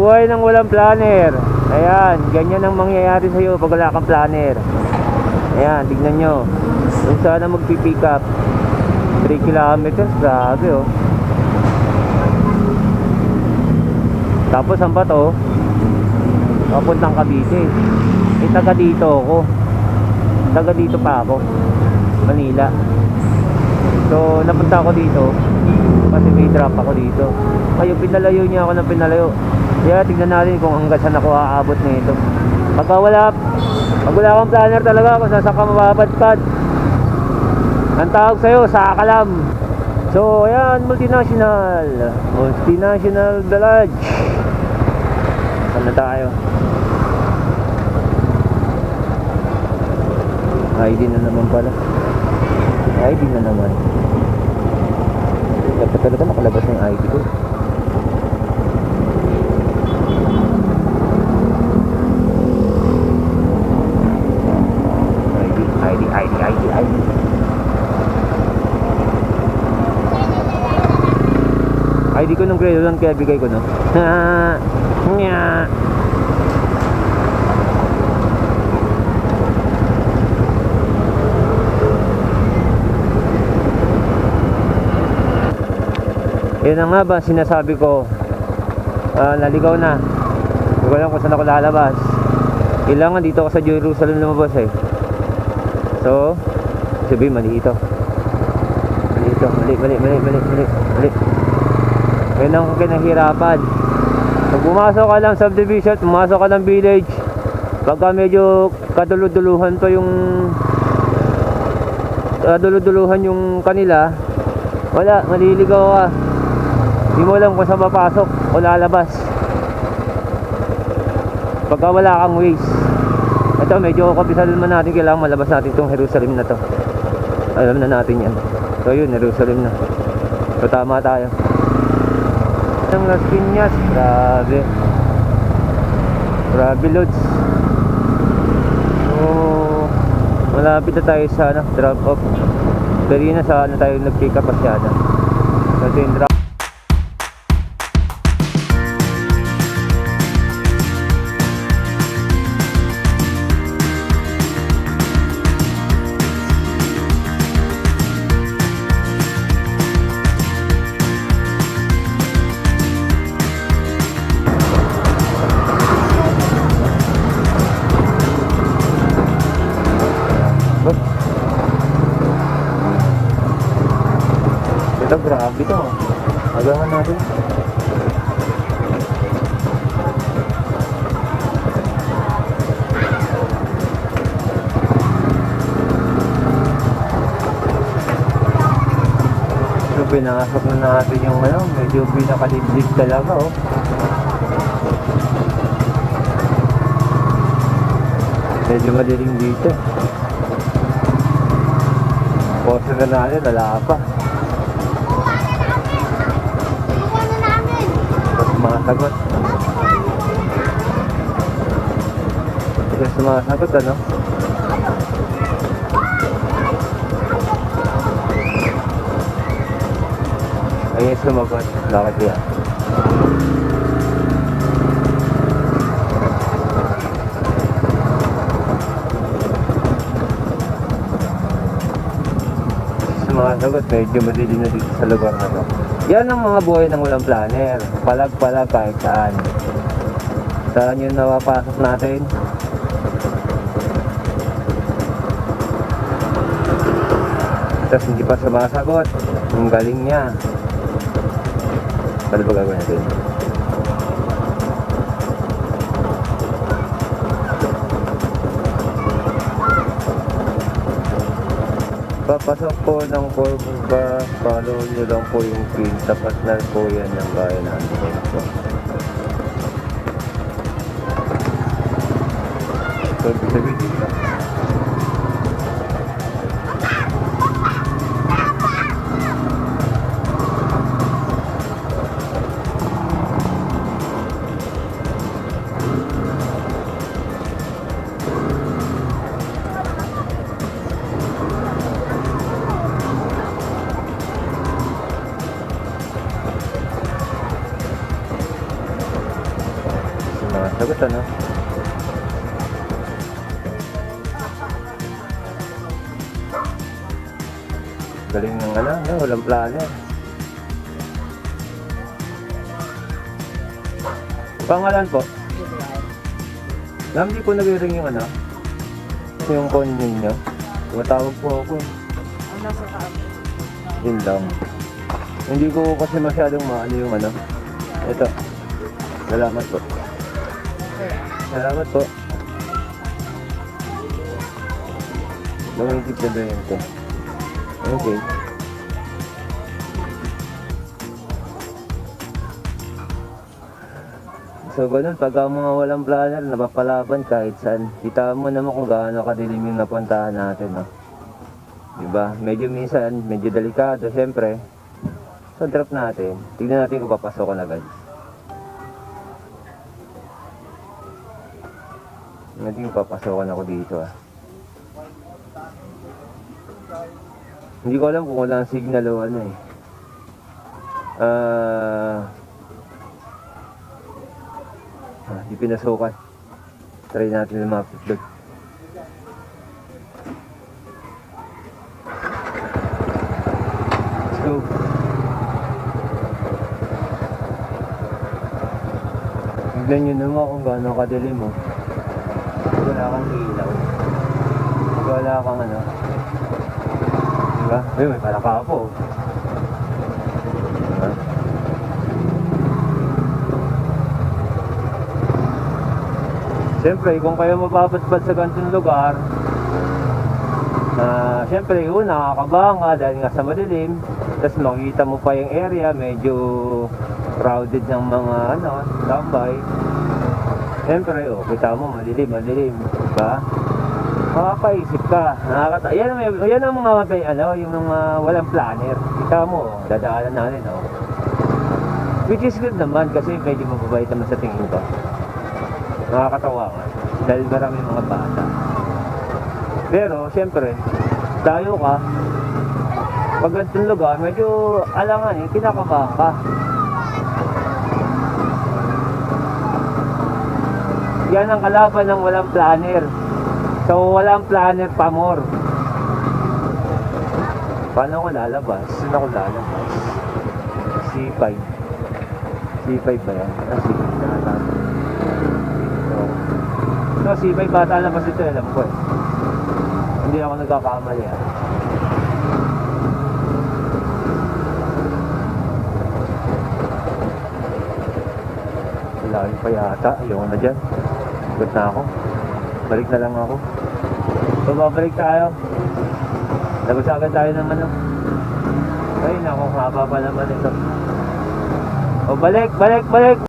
Buhay ng walang planner. Ayan, ganyan ang mangyayari sa'yo pag wala kang planner. Ayan, tignan nyo. Kung sana magpipick up 3 kilometers, grabe oh. Tapos ang bato papuntang Cavite. Taga dito ako. Taga dito pa ako, Manila. So napunta ako dito kasi may drop ako dito. Kayo pinalayo niya ako ng pinalayo. Kaya tignan natin kung hanggang saan ako aabot nito. Pag wala kang planner talaga kung saan ka mapapadpad. Ang tawag sa'yo, sakalam. So ayan, multinational village. Saan na tayo? ID na naman pala. ID na naman. Dapat talaga nakalabas ng ID ko. ID. ID ko nung grade 1 kaya bigay ko no. Nya. Yun na nga ba sinasabi ko, naligaw na. Hindi ko alam kung saan ako lalabas. Kailangan dito ako sa Jerusalem lumabas eh. So sabi mali ito. Mali. Yun ang kinahirapan. Pag pumasok ka lang subdivision, pumasok ka ng village, pagka medyo kaduluduluhan pa yung kanila, wala, maliligaw ka. Hindi mo alam kung saan mapasok o lalabas pagka wala kang ways. Ito medyo kabisado naman natin, kailangan malabas natin itong Jerusalem na to. Alam na natin yan. So yun, Jerusalem na. So tama tayo ng Las Piñas. Grabe loads. So malapit na tayo sa drop off. Pero yun na sa tayo nag-pick up masyado. So ito yung drop. Ito grabe to. Agahan natin. So pinasok na natin yung medyo pinakaliblib talaga oh. Medyo madilim dito. Poste na natin, wala pa. Sumasagot. Sumasagot ano? Ayun sumagot. Bakit yan? Sumasagot. Medyo madilim na dito sa lugar na to. Yan ang mga buhay ng walang planner. Palag-palag kahit saan. Saan yun napapasok natin? Tapos hindi pa sumasagot. Ang galing niya. Ano ba gagawin natin? Papasok po ng Corbuba, follow nyo lang po yung pin. Tapat na po yan ng bayan natin po. So, sabi dito. Sagot ano? Galing ng ano, no? Walang plano. Pangalan po? Hindi po nag-ring yung ano? Yung phone ninyo. Tumatawag po ako. Ang nasa taas. Yun lang. Hindi ko kasi masyadong maano yung ano. Ito. Salamat po. Salamat po. Lumingkip na ba yun ito? Okay. So ganun, pag ang mga walang planner, napapalaban kahit saan. Kita mo naman kung gaano kadilim yung napuntahan natin, no? Diba? Medyo minsan, medyo delikado, syempre. So drop natin. Tignan natin kung papasok ko na agad. Tignan natin kung papasokan ako dito, ah. Hindi ko alam kung walang signal o ano eh. Di pinasukan. Try natin yung map-upload. Let's go. Tignan nyo naman kung gaano kadilim mo. Wala kang ilaw. Wala kang ano. Diba? May palaka po. Diba? Siyempre, kung kayo mapapatpat sa ganitong lugar, siyempre, nakakabahan ka dahil nga sa madilim, tapos makikita mo pa yung area, medyo crowded ng mga tambay. Siyempre, kita mo, madilim, diba? Makakaisip ka, yan ang mga, yung mga walang planner. Kita mo, dadaanan natin, which is good naman, kasi medyo mababait naman sa tingin ko. Nakakatawa nga dahil marami mga bata. Pero siyempre, tayo ka, pag ganitong lugar, medyo alangan kinakabahan ka. Yan ang kalaban ng walang planner. So walang planner pa more. Paano ako lalabas? Saan ako lalabas? C5 ba yan? C5 na no, C5 bata lang kasi ito, alam ko eh. Hindi ako nagkakamali Layo pa yata, ayaw na dyan. Good na ako. Balik na lang ako. So babalik tayo. Nagusagan tayo ng ano. Ay naku, haba pa naman ito. O balik!